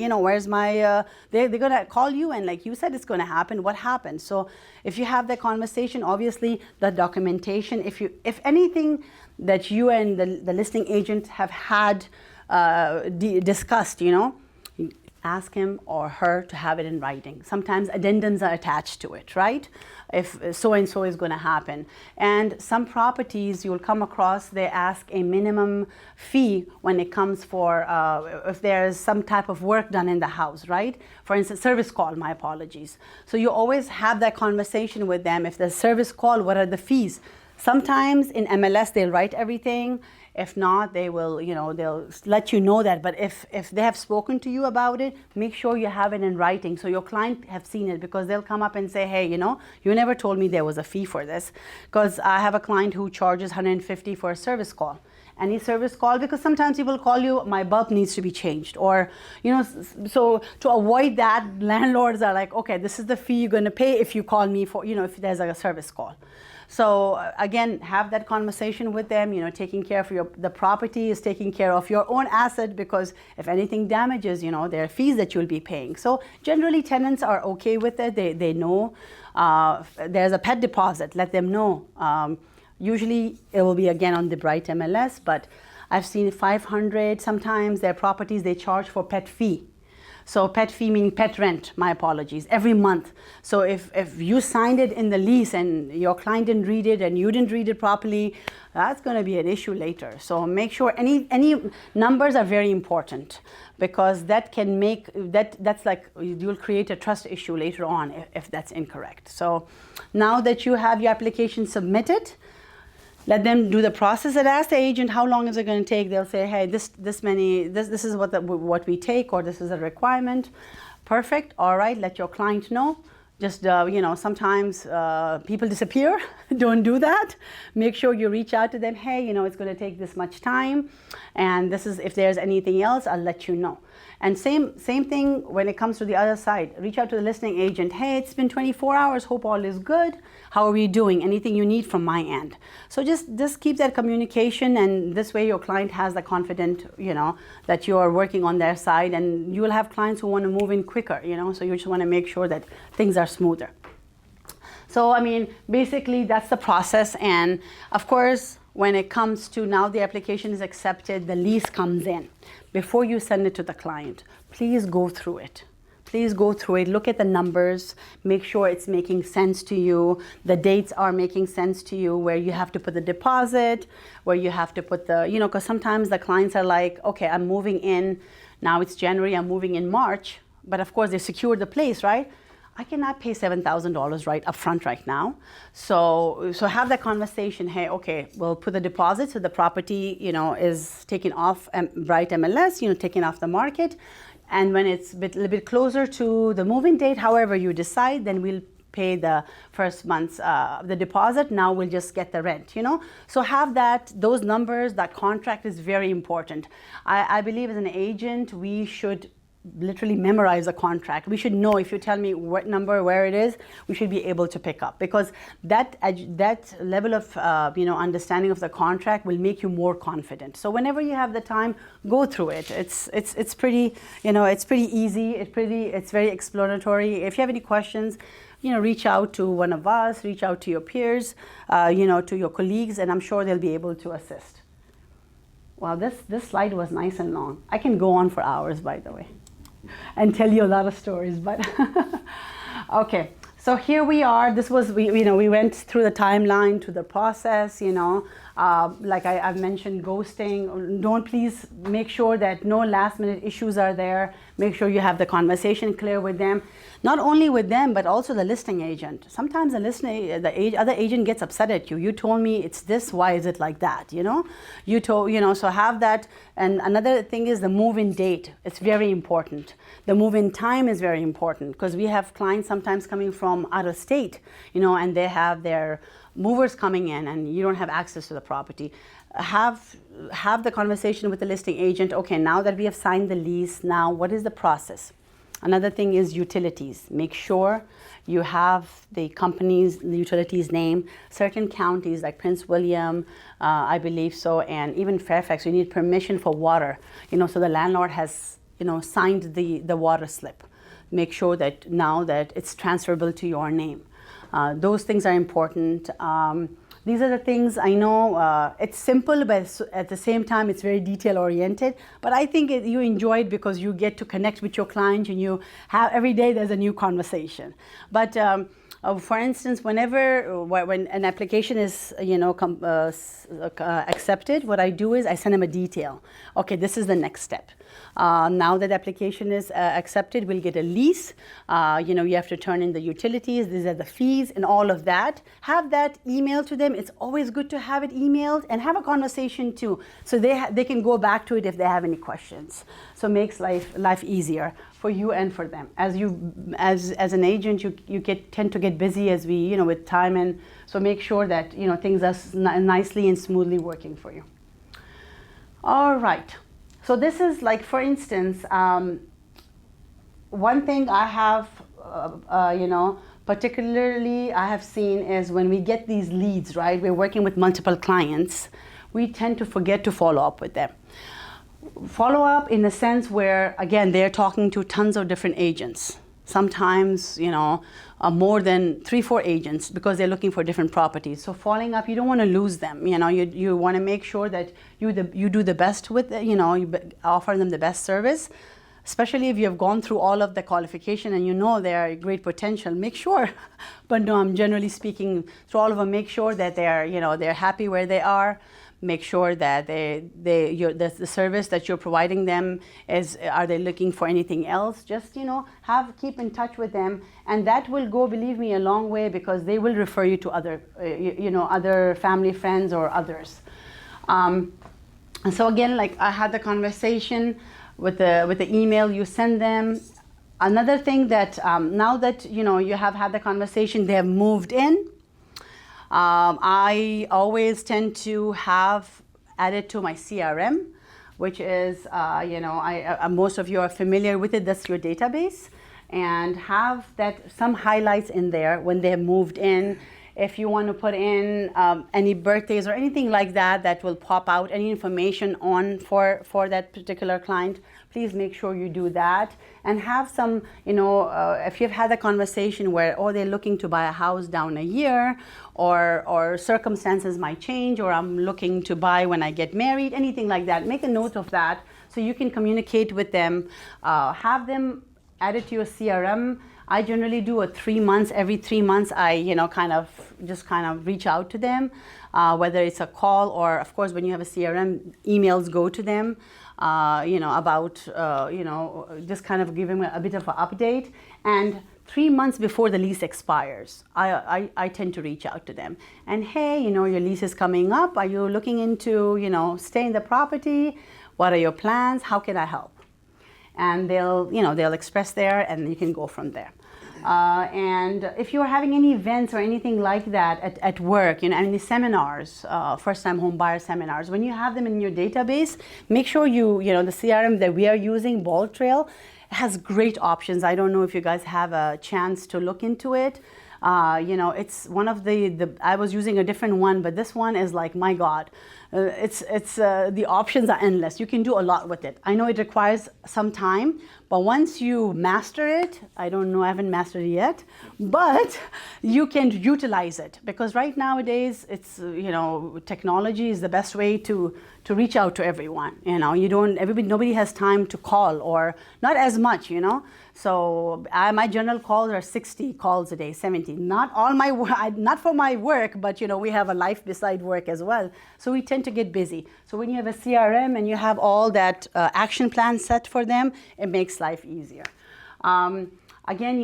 they're going to call you and like you said, it's going to happen. What happened? So if you have that conversation, obviously the documentation, if anything that you and the listing agent have had discussed, ask him or her to have it in writing. Sometimes addendums are attached to it, right? If so and so is going to happen. And some properties you'll come across, they ask a minimum fee when it comes for if there's some type of work done in the house, right? For instance, service call, my apologies. So you always have that conversation with them. If there's service call, what are the fees? Sometimes in MLS they'll write everything. If not, they will, they'll let you know that. But if they have spoken to you about it, make sure you have it in writing so your client have seen it, because they'll come up and say, hey, you never told me there was a fee for this. Because I have a client who charges $150 for a service call. Any service call, because sometimes people call you, my bulb needs to be changed, or so to avoid that, landlords are like, okay, this is the fee you're going to pay if you call me for, if there's a service call. So again, have that conversation with them. Taking care of the property is taking care of your own asset, because if anything damages, there are fees that you'll be paying. So generally tenants are okay with it. They know there's a pet deposit. Let them know. Usually it will be again on the Bright MLS, but I've seen $500. Sometimes their properties they charge for pet fee. So pet fee meaning pet rent, my apologies, every month. So if you signed it in the lease and your client didn't read it and you didn't read it properly, that's going to be an issue later. So make sure any numbers are very important, because that can make, that's like you'll create a trust issue later on if that's incorrect. So now that you have your application submitted, let them do the process and ask the agent how long is it going to take. They'll say, hey, this is what we take, or this is a requirement. Perfect. All right, let your client know. Just sometimes people disappear. Don't do that. Make sure you reach out to them. Hey, it's going to take this much time, and this is, if there's anything else, I'll let you know. And same thing when it comes to the other side. Reach out to the listing agent. Hey, it's been 24 hours. Hope all is good. How are we doing? Anything you need from my end? So just keep that communication, and this way your client has the confidence, that you are working on their side, and you will have clients who want to move in quicker, so you just want to make sure that things are smoother. So, basically that's the process. And of course, when it comes to now the application is accepted, the lease comes in. Before you send it to the client, please go through it. Please go through it, look at the numbers, make sure it's making sense to you, the dates are making sense to you, where you have to put the deposit, where you have to put the, because sometimes the clients are like, okay, I'm moving in, now it's January, I'm moving in March, but of course they secured the place, right? I cannot pay $7,000 right up front right now. So have that conversation. Hey, okay, we'll put the deposit so the property, is taken off Bright MLS, taken off the market. And when it's a little bit closer to the move-in date, however you decide, then we'll pay the first month's the deposit. Now we'll just get the rent, So have those numbers, that contract is very important. I believe as an agent, we should literally memorize a contract. We should know, if you tell me what number, where it is, we should be able to pick up, because that level of understanding of the contract will make you more confident. So whenever you have the time, go through it. It's pretty, it's pretty easy. It's very explanatory. If you have any questions, reach out to one of us, reach out to your peers, to your colleagues, and I'm sure they'll be able to assist. Wow, this slide was nice and long. I can go on for hours, by the way, and tell you a lot of stories, but okay. So here we are. This was, we went through the timeline to the process, like I've mentioned, ghosting. Don't, please make sure that no last minute issues are there. Make sure you have the conversation clear with them. Not only with them, but also the listing agent. Sometimes the other agent gets upset at you. You told me it's this, why is it like that? So have that. And another thing is the move-in date. It's very important. The move-in time is very important, because we have clients sometimes coming from out of state, and they have their movers coming in and you don't have access to the property. Have the conversation with the listing agent. Okay, now that we have signed the lease, now what is the process? Another thing is utilities. Make sure you have the utilities name. Certain counties like Prince William, I believe so, and even Fairfax, you need permission for water. So the landlord has, signed the water slip. Make sure that now that it's transferable to your name. Those things are important. These are the things I know. It's simple, but at the same time, it's very detail oriented. But I think you enjoy it because you get to connect with your client, and you have every day there's a new conversation. But for instance, when an application is accepted, what I do is I send them a detail. Okay, this is the next step. Now that application is accepted, we'll get a lease. You have to turn in the utilities. These are the fees and all of that. Have that emailed to them. It's always good to have it emailed and have a conversation too, so they can go back to it if they have any questions. So it makes life easier for you and for them. As an agent, you tend to get busy as we with time, and so make sure that things are nicely and smoothly working for you. All right. So this is like, for instance, one thing I have, particularly I have seen is when we get these leads, right? We're working with multiple clients. We tend to forget to follow up with them. Follow up in the sense where, again, they're talking to tons of different agents. Sometimes, more than 3-4 agents, because they're looking for different properties. So following up, you don't want to lose them. You want to make sure that you do the best with, you offer them the best service, especially if you have gone through all of the qualification and they're great potential. Make sure, but no, I'm generally speaking through all of them. Make sure that they're happy where they are. Make sure that the service that you're providing them are they looking for anything else? Just keep in touch with them, and that will go, believe me, a long way, because they will refer you to other family, friends, or others. And so again, like I had the conversation with the email you send them. Another thing that now that you have had the conversation, they have moved in. I always tend to have added to my CRM, which is, most of you are familiar with it. That's your database, and have some highlights in there when they have moved in. If you want to put in any birthdays or anything like that will pop out, any information for that particular client, please make sure you do that. And have some, if you've had a conversation where, they're looking to buy a house down a year, or circumstances might change, or I'm looking to buy when I get married, anything like that, make a note of that so you can communicate with them. Have them added to your CRM. I generally do every 3 months, I kind of reach out to them, whether it's a call, or of course when you have a CRM, emails go to them, about just kind of give them a bit of an update. And 3 months before the lease expires, I tend to reach out to them and, hey, your lease is coming up. Are you looking into stay in the property? What are your plans? How can I help? And they'll express there, and you can go from there. And if you're having any events or anything like that at work, any seminars, first-time home buyer seminars, when you have them in your database, make sure the CRM that we are using, Ball Trail, has great options. I don't know if you guys have a chance to look into it. It's one of I was using a different one, but this one is like, my God, the options are endless. You can do a lot with it. I know it requires some time, but once you master it, I don't know, I haven't mastered it yet, but you can utilize it, because right nowadays it's, technology is the best way to reach out to everyone. Nobody has time to call, or not as much, So my general calls are 60 calls a day, 70. Not for my work, but we have a life beside work as well. So we tend to get busy. So when you have a CRM and you have all that action plan set for them, it makes life easier. Again,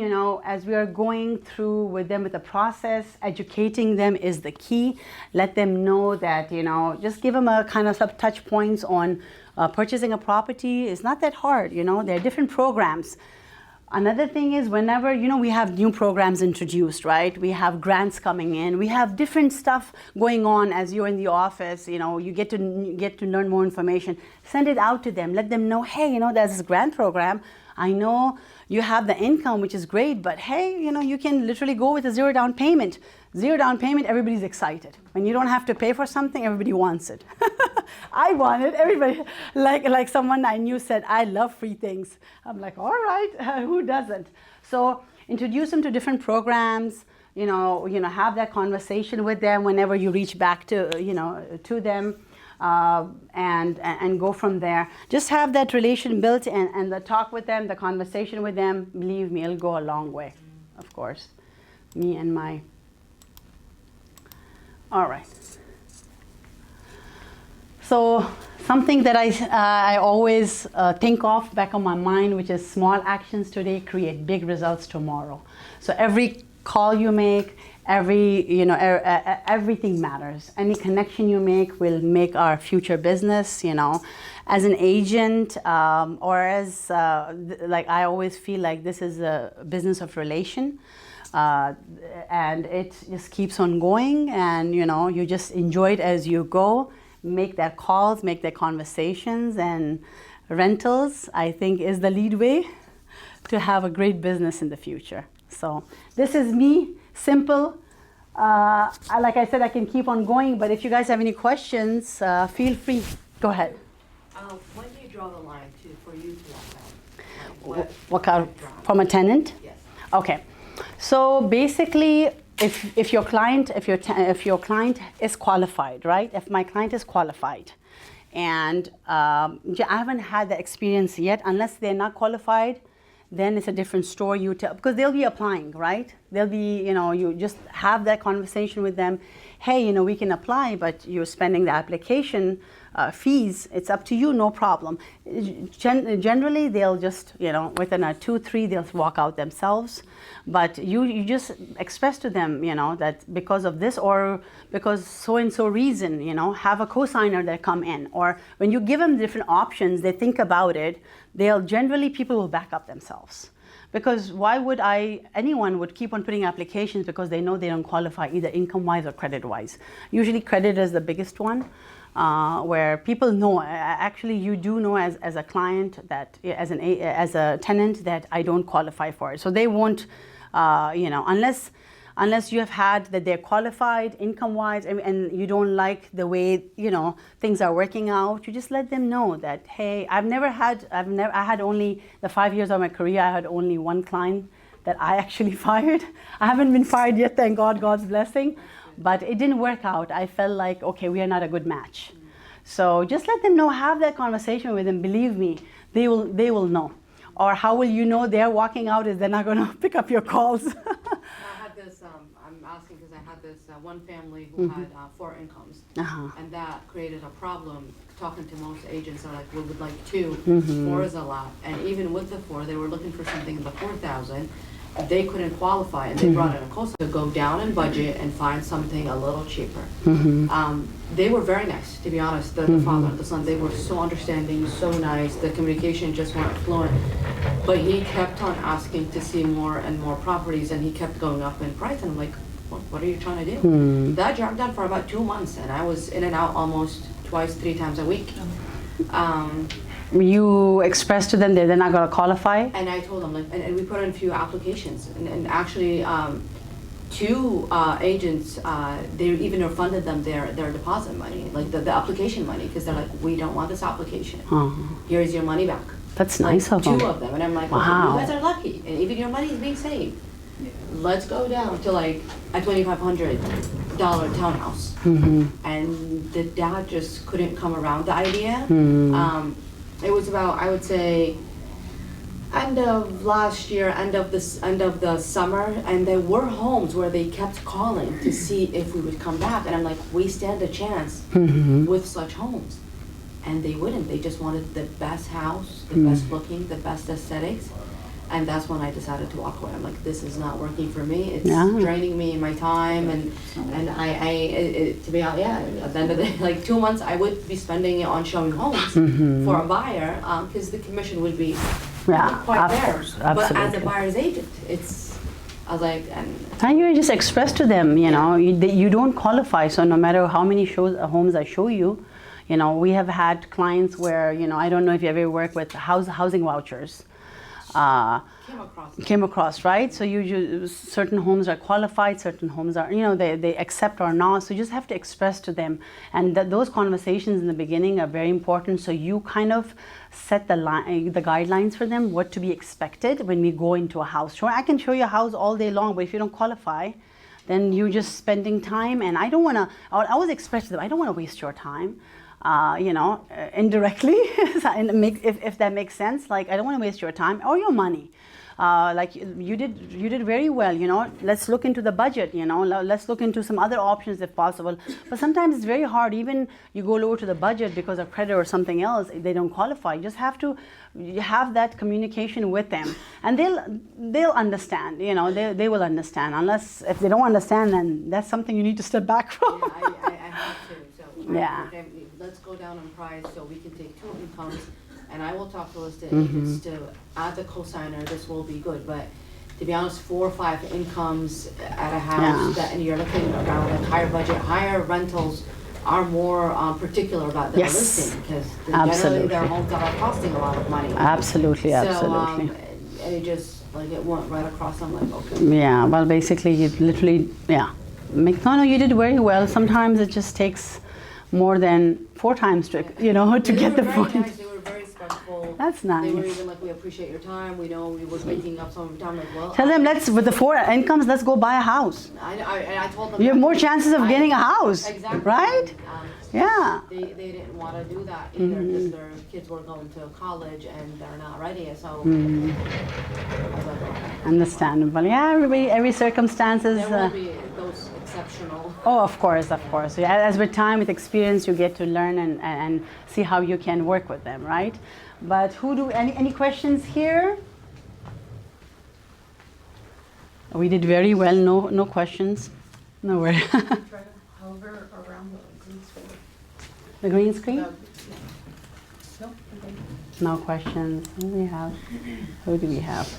as we are going through with them with the process, educating them is the key. Let them know that, just give them a kind of some touch points on purchasing a property. It's not that hard, there are different programs. Another thing is, whenever, we have new programs introduced, right? We have grants coming in. We have different stuff going on as you're in the office. You get to learn more information. Send it out to them. Let them know, hey, there's this grant program. I know you have the income, which is great, but hey, you can literally go with a zero down payment. Zero down payment, everybody's excited. When you don't have to pay for something, everybody wants it. I want it. Everybody, like someone I knew said, I love free things. I'm like, all right, who doesn't? So introduce them to different programs. have that conversation with them whenever you reach back to them, and go from there. Just have that relation built, and the talk with them, the conversation with them, believe me, it'll go a long way, of course. Me and my... All right. So something that I always think of back on my mind, which is small actions today create big results tomorrow. So every call you make, everything matters. Any connection you make will make our future business, as an agent, or as, like, I always feel like this is a business of relation. And it just keeps on going, and you just enjoy it as you go. Make that calls, make that conversations, and rentals, I think, is the lead way to have a great business in the future. So this is me, simple. Like I said, I can keep on going, but if you guys have any questions, feel free. Go ahead. When do you draw the line for you to walk out? Walk out from a tenant? Yes. Okay. So basically, if your client is qualified, right? If my client is qualified, and I haven't had the experience yet, unless they're not qualified, then it's a different story. You tell, because they'll be applying, right? They'll be, you just have that conversation with them. Hey, we can apply, but you're spending the application fees. It's up to you, no problem. Generally, they'll just, within a 2-3, they'll walk out themselves. But you just express to them, that because of this or because so-and-so reason, have a co-signer that come in. Or when you give them different options, they think about it, people will back up themselves. Because why would anyone would keep on putting applications because they know they don't qualify either income-wise or credit-wise. Usually credit is the biggest one, where people know, actually you do know as a client that, as a tenant, that I don't qualify for it. So they won't, unless you have had that they're qualified income-wise, and you don't like the way things are working out, you just let them know that, hey, I had only the 5 years of my career, I had only one client that I actually fired. I haven't been fired yet, thank God, God's blessing, but it didn't work out. I felt like, okay, we are not a good match. So just let them know, have that conversation with them. Believe me, they will know. Or how will you know they're walking out is they're not going to pick up your calls. I had this, I'm asking because I had this one family who had 4 incomes, and that created a problem. Talking to most agents, are like, we would like 2, 4 is a lot. And even with the 4, they were looking for something in the 4,000. They couldn't qualify, and they brought in a coach to go down in budget and find something a little cheaper. They were very nice, to be honest. The father and the son, they were so understanding, so nice. The communication just went fluent. But he kept on asking to see more and more properties, and he kept going up in price. And I'm like, what are you trying to do? That dragged on for about 2 months, and I was in and out almost 2-3 times a week. You expressed to them that they're not going to qualify? And I told them, and we put in a few applications, and actually 2 agents, they even refunded them their deposit money, like the application money, because they're like, we don't want this application. Here's your money back. That's nice of them. 2 of them, and I'm like, wow. Okay, you guys are lucky, and even your money is being saved. Let's go down to like a $2,500 townhouse. And the dad just couldn't come around the idea. It was about, I would say, end of last year, end of the summer, and there were homes where they kept calling to see if we would come back, and I'm like, we stand a chance with such homes. And they wouldn't. They just wanted the best house, the best looking, the best aesthetics. And that's when I decided to walk away. I'm like, this is not working for me. It's draining me in my time, and to be honest, at the end of the day, like 2 months, I would be spending it on showing homes for a buyer, because the commission would be quite there. But as a buyer's agent, I was like, and you just express to them, you don't qualify. So no matter how many homes I show you, we have had clients where, I don't know if you ever work with housing vouchers. Came across, right? So certain homes are qualified, certain homes are, they accept or not. So you just have to express to them, and those conversations in the beginning are very important. So you kind of set the guidelines for them, what to be expected when we go into a house. Sure, I can show you a house all day long, but if you don't qualify, then you're just spending time. And I don't want to, I always express to them, I don't want to waste your time. Indirectly, if that makes sense. Like, I don't want to waste your time or your money. Like you did very well. Let's look into the budget. Let's look into some other options if possible. But sometimes it's very hard. Even you go lower to the budget because of credit or something else, they don't qualify. You just have to have that communication with them, and they'll understand. They will understand. Unless if they don't understand, then that's something you need to step back from. Yeah, I have to. So Yeah. let's go down in price so we can take 2 incomes, and I will talk to listed Mm-hmm. agents to add the cosigner. This will be good, but to be honest, 4 or 5 incomes at a house and you're looking around like higher budget, higher rentals are more particular about their Yes. listing because Absolutely. generally their homes are costing a lot of money. Absolutely, So, absolutely. and it just like it went right across. I'm like, okay. Yeah, well, basically, you literally, no, you did very well. Sometimes it just takes more than 4 times to, to get the point. Nice. They were very respectful. That's They were nice. even like, we appreciate your time. We know we were making up some of the time. Like, well, Tell them, with the 4 incomes, let's go buy a house. I told them You have that. more chances of getting a house, Exactly. right? Yeah. They didn't want to do that either because their kids were going to college and they're not ready. So I was like, okay. Understandable. Yeah, every circumstances. There will be those exceptional. Oh, of course, of course. Yeah, as with time, with experience, you get to learn and see how you can work with them, right? But any questions here? We did very well. No questions. No worries. However, around the green screen. The green screen? Nope. No questions. Who do we have?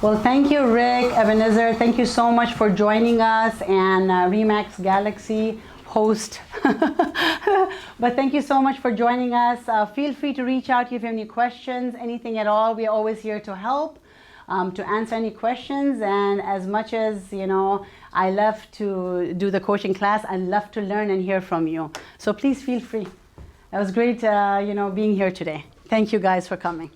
Well, thank you, Rick, Ebenezer. Thank you so much for joining us, and Remax Galaxy host. But thank you so much for joining us. Feel free to reach out if you have any questions, anything at all. We're always here to help, to answer any questions. And as much as, I love to do the coaching class, I love to learn and hear from you. So please feel free. It was great, being here today. Thank you guys for coming.